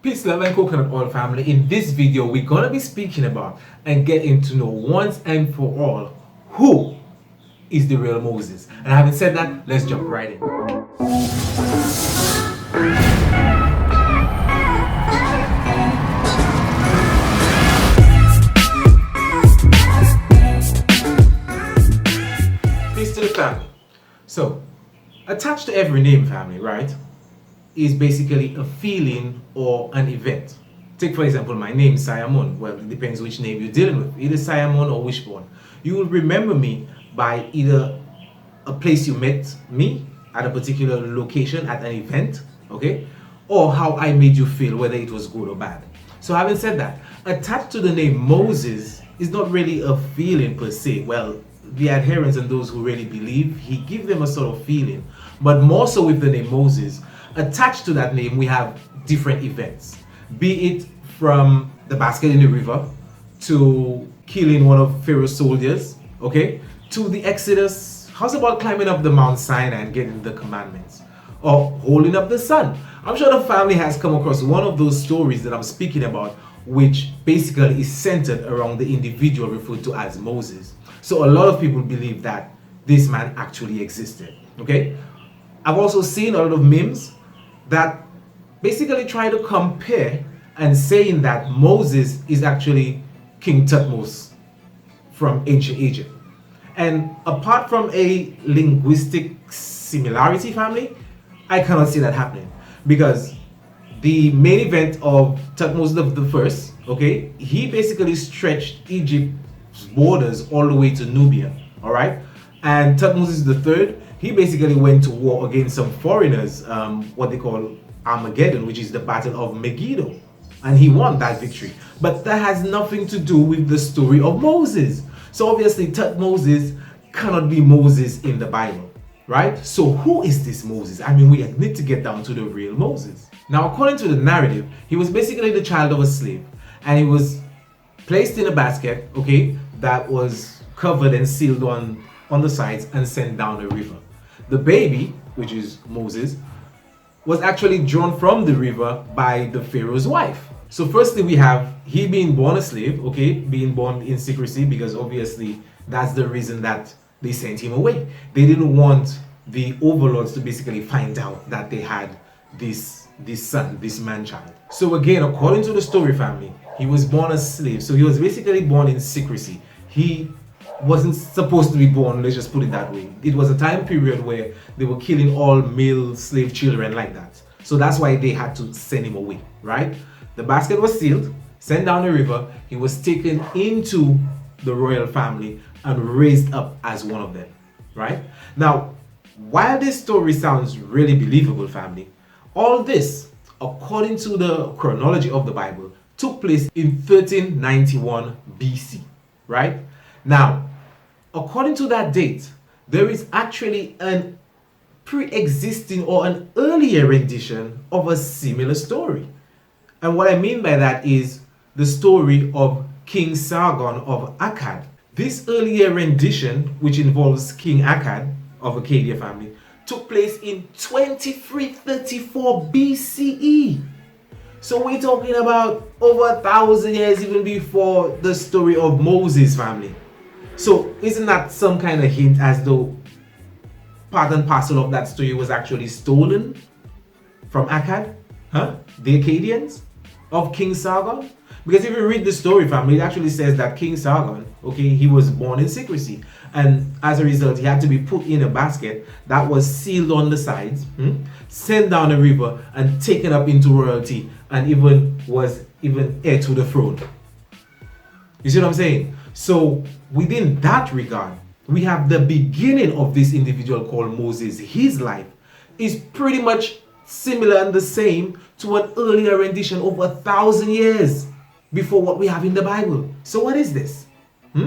Peace, love, and coconut oil family. In this video, we're going to be speaking about and getting to know once and for all who is the real Moses. And having said that, let's jump right in. Peace to the family. So, attached to every name, family, right, is basically a feeling or an event. Take for example my name, Simon. Well, it depends which name you're dealing with, either Simon or Wishbone. You will remember me by either a place you met me at a particular location at an event, okay, or how I made you feel, whether it was good or bad. So having said that, attached to the name Moses is not really a feeling per se. Well, the adherents and those who really believe, he gives them a sort of feeling, but more so with the name Moses. Attached to that name, we have different events, be it from the basket in the river to killing one of Pharaoh's soldiers, okay, to the Exodus. How's about climbing up the Mount Sinai and getting the commandments, or holding up the sun? I'm sure the family has come across one of those stories that I'm speaking about, which basically is centered around the individual referred to as Moses. So a lot of people believe that this man actually existed, okay? I've also seen a lot of memes that basically try to compare and saying that Moses is actually King Tutmos from ancient Egypt. And apart from a linguistic similarity, family, I cannot see that happening, because the main event of Tutmos the first, okay, he basically stretched Egypt's borders all the way to Nubia, all right? And Tutmosis the third, he basically went to war against some foreigners, what they call Armageddon, which is the Battle of Megiddo. And he won that victory. But that has nothing to do with the story of Moses. So obviously, Tutmosis cannot be Moses in the Bible, right? So who is this Moses? I mean, we need to get down to the real Moses. Now, according to the narrative, he was basically the child of a slave. And he was placed in a basket, okay, that was covered and sealed on the sides and sent down a river. The baby, which is Moses, was actually drawn from the river by the Pharaoh's wife. So firstly, we have he being born a slave, okay, being born in secrecy, because obviously that's the reason that they sent him away. They didn't want the overlords to basically find out that they had this son, this man-child. So again, according to the story, family, he was born a slave. So he was basically born in secrecy. He wasn't supposed to be born, let's just put it that way. It was a time period where they were killing all male slave children like that. So that's why they had to send him away, right? The basket was sealed, sent down the river. He was taken into the royal family and raised up as one of them, right? Now, while this story sounds really believable, family, all this, according to the chronology of the Bible, took place in 1391 BC, right? Now, according to that date, there is actually an pre-existing or an earlier rendition of a similar story. And what I mean by that is the story of King Sargon of Akkad. This earlier rendition, which involves King Akkad of Acadia family, took place in 2334 BCE. So we're talking about over 1,000 years even before the story of Moses, family. So isn't that some kind of hint as though part and parcel of that story was actually stolen from Akkad, the Akkadians of King Sargon? Because if you read the story, family, it actually says that King Sargon, okay, he was born in secrecy, and as a result he had to be put in a basket that was sealed on the sides, sent down a river and taken up into royalty, and was heir to the throne. You see what I'm saying? So within that regard, we have the beginning of this individual called Moses. His life is pretty much similar and the same to an earlier rendition over 1,000 years before what we have in the Bible. So what is this? I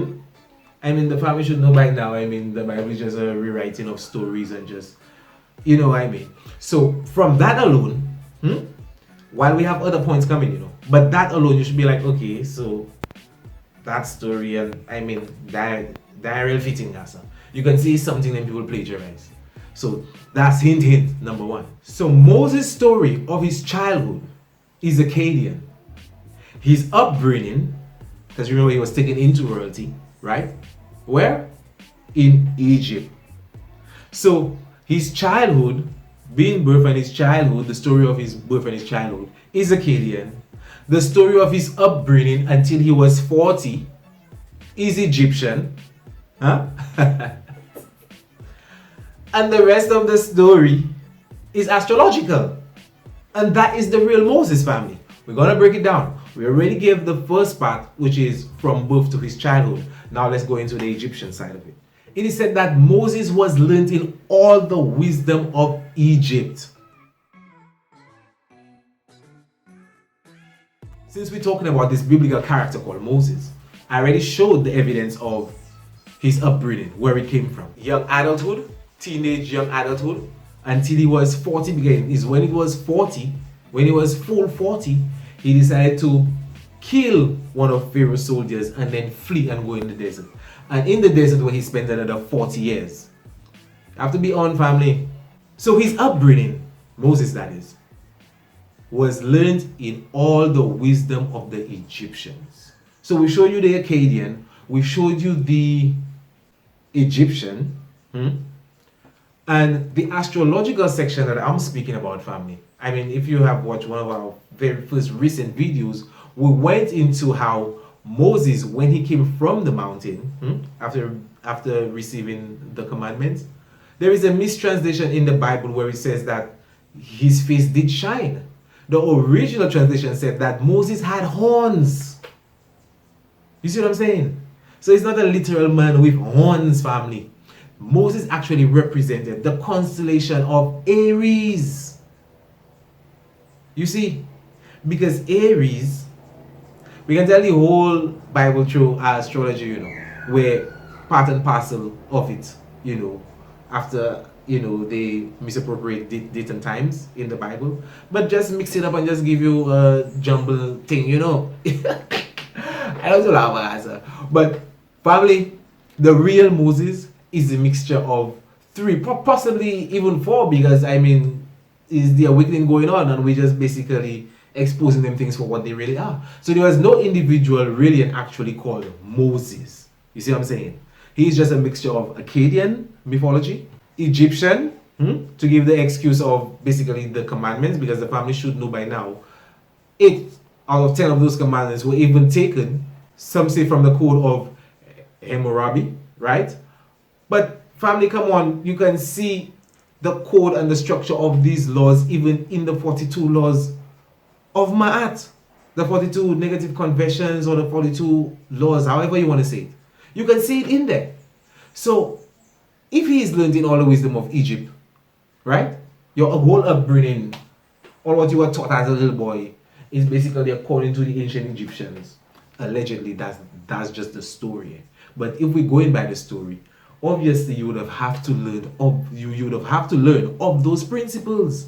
mean, the family should know by now. I mean, the Bible is just a rewriting of stories and just, you know what I mean. So from that alone, while we have other points coming, but that alone, you should be like, okay, so that story, and I mean, that real fitting, you can see something that people plagiarize. So that's hint number one. So Moses' story of his childhood is Akkadian. His upbringing, because remember he was taken into royalty, right? Where? In Egypt. So his childhood, being birth and his childhood, the story of his birth and his childhood is Akkadian. The story of his upbringing until he was 40 is Egyptian. Huh? And the rest of the story is astrological. And that is the real Moses family. We're going to break it down. We already gave the first part, which is from birth to his childhood. Now let's go into the Egyptian side of it. It is said that Moses was learned in all the wisdom of Egypt. Since we're talking about this biblical character called Moses, I already showed the evidence of his upbringing, where he came from. Young adulthood, teenage young adulthood, until he was 40 began. Is when he was 40, when he was full 40, he decided to kill one of Pharaoh's soldiers and then flee and go in the desert. And in the desert where he spent another 40 years. Have to be on, family. So his upbringing, Moses that is, was learned in all the wisdom of the Egyptians. So we showed you the Akkadian, we showed you the Egyptian, and the astrological section that I'm speaking about, family. I mean, if you have watched one of our very first recent videos, we went into how Moses, when he came from the mountain, after receiving the commandments, there is a mistranslation in the Bible where it says that his face did shine. The original translation said that Moses had horns. You see what I'm saying? So it's not a literal man with horns, family. Moses actually represented the constellation of Aries. You see, because Aries, we can tell the whole Bible through astrology, where part and parcel of it, after, they misappropriate date and times in the Bible, but just mix it up and just give you a jumble thing, I don't laugh, but family, the real Moses is a mixture of three, possibly even four, because is the awakening going on and we're just basically exposing them things for what they really are. So there was no individual really and actually called Moses. You see what I'm saying? He's just a mixture of Akkadian mythology, Egyptian, to give the excuse of basically the commandments, because the family should know by now 8 out of 10 of those commandments were even taken, some say from the code of Hammurabi, right? But family, come on, you can see the code and the structure of these laws even in the 42 laws of Ma'at, the 42 negative conversions or the 42 laws, however you want to say it. You can see it in there. So if he is learned in all the wisdom of Egypt, right? Your whole upbringing, or what you were taught as a little boy, is basically according to the ancient Egyptians. Allegedly, that's just the story. But if we're going by the story, obviously you would have to learn of those principles.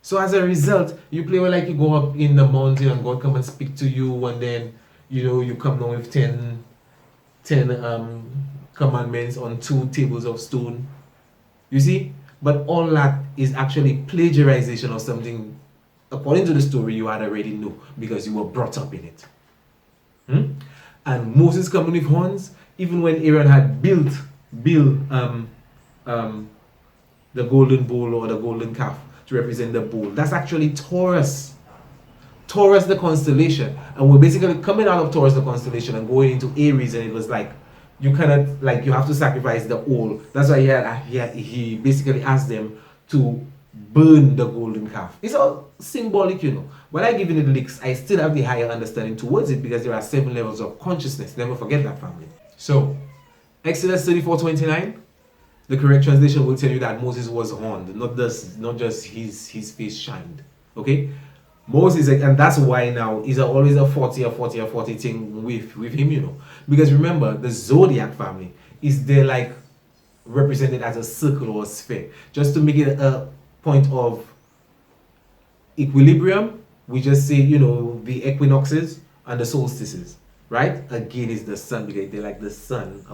So as a result, you play like you go up in the mountain and God come and speak to you, and then you come down with 10 commandments on 2 tables of stone. You see? But all that is actually plagiarization of something, according to the story, you had already know because you were brought up in it. And Moses coming with horns, even when Aaron had built the golden bull or the golden calf to represent the bull, that's actually Taurus. Taurus, the constellation. And we're basically coming out of Taurus, the constellation, and going into Aries, and it was like, you cannot, like, you have to sacrifice the owl. That's why he basically asked them to burn the golden calf. It's all symbolic, But I give it the licks, I still have the higher understanding towards it, because there are 7 levels of consciousness. Never forget that, family. So, Exodus 34:29, the correct translation will tell you that Moses was horned, not just his face shined. Okay? Moses, and that's why now is always a 40 thing with him, Because remember, the zodiac family is there like represented as a circle or a sphere. Just to make it a point of equilibrium, we just say, the equinoxes and the solstices, right? Again, is the sun, because they're like the sun,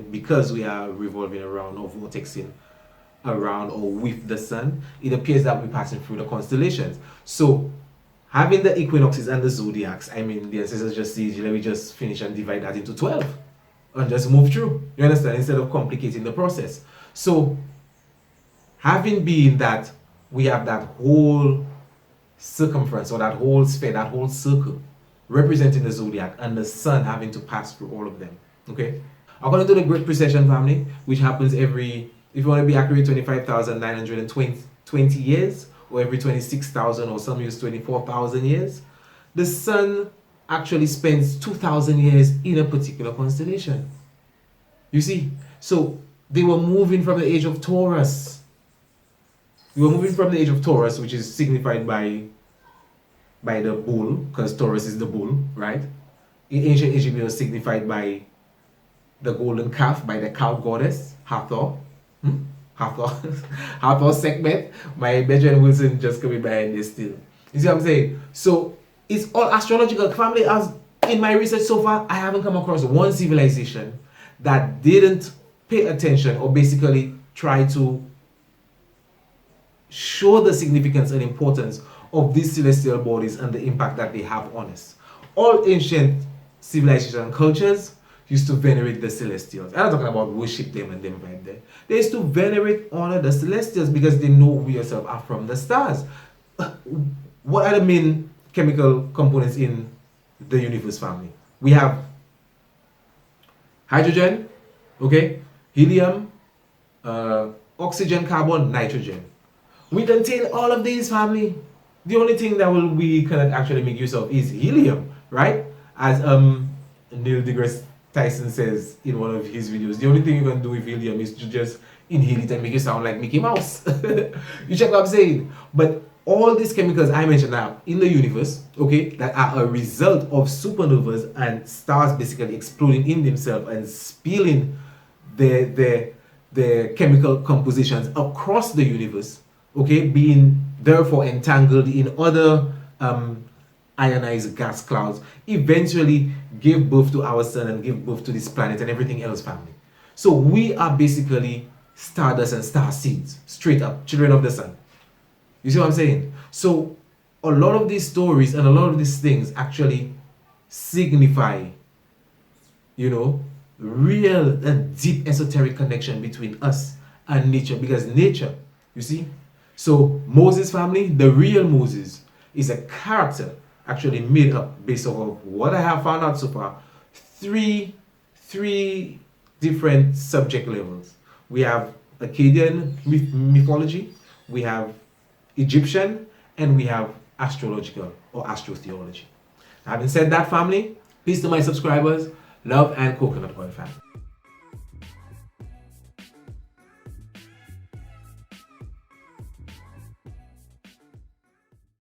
because we are revolving around or vortexing around or with the sun. It appears that we're passing through the constellations. So, having the equinoxes and the zodiacs, I mean, the ancestors just see, let me just finish and divide that into 12 and just move through. You understand? Instead of complicating the process. So, having been that we have that whole circumference or that whole sphere, that whole circle representing the zodiac and the sun having to pass through all of them. Okay? According to the Great Precession family, which happens every, if you want to be accurate, 25,920 years, or every 26,000, or some use 24,000 years, the sun actually spends 2,000 years in a particular constellation. You see? So they were moving from the age of Taurus. We were moving from the age of Taurus, which is signified by the bull, because Taurus is the bull, right? In ancient Egypt, it was signified by the golden calf, by the cow goddess, Hathor. Hathor. Hathor Sekhmet. My Benjamin Wilson just coming behind this still. You see what I'm saying? So it's all astrological. Family, as in my research so far, I haven't come across one civilization that didn't pay attention or basically try to show the significance and importance of these celestial bodies and the impact that they have on us. All ancient civilizations and cultures used to venerate the celestials. I'm not talking about worship them and them right there. They used to venerate, honor the celestials because they know we yourself are from the stars. What are the main chemical components in the universe, family? We have hydrogen, okay, helium, oxygen, carbon, nitrogen. We contain all of these, family. The only thing that we cannot actually make use of is helium, right? As Neil deGrasse Tyson says in one of his videos, the only thing you can do with helium is to just inhale it and make it sound like Mickey Mouse. You check what I'm saying? But all these chemicals I mentioned now in the universe, okay, that are a result of supernovas and stars basically exploding in themselves and spilling the chemical compositions across the universe, okay, being therefore entangled in other ionized gas clouds, eventually gave birth to our sun and gave birth to this planet and everything else, family. So we are basically stardust and star seeds, straight up, children of the sun. You see what I'm saying? So a lot of these stories and a lot of these things actually signify, you know, real and deep esoteric connection between us and nature, because nature, you see. So Moses, family, the real Moses is a character actually made up based off of what I have found out so far. Three different subject levels. We have Akkadian mythology, we have Egyptian, and we have astrological or astrotheology. Having said that, family, peace to my subscribers, love and coconut oil, family.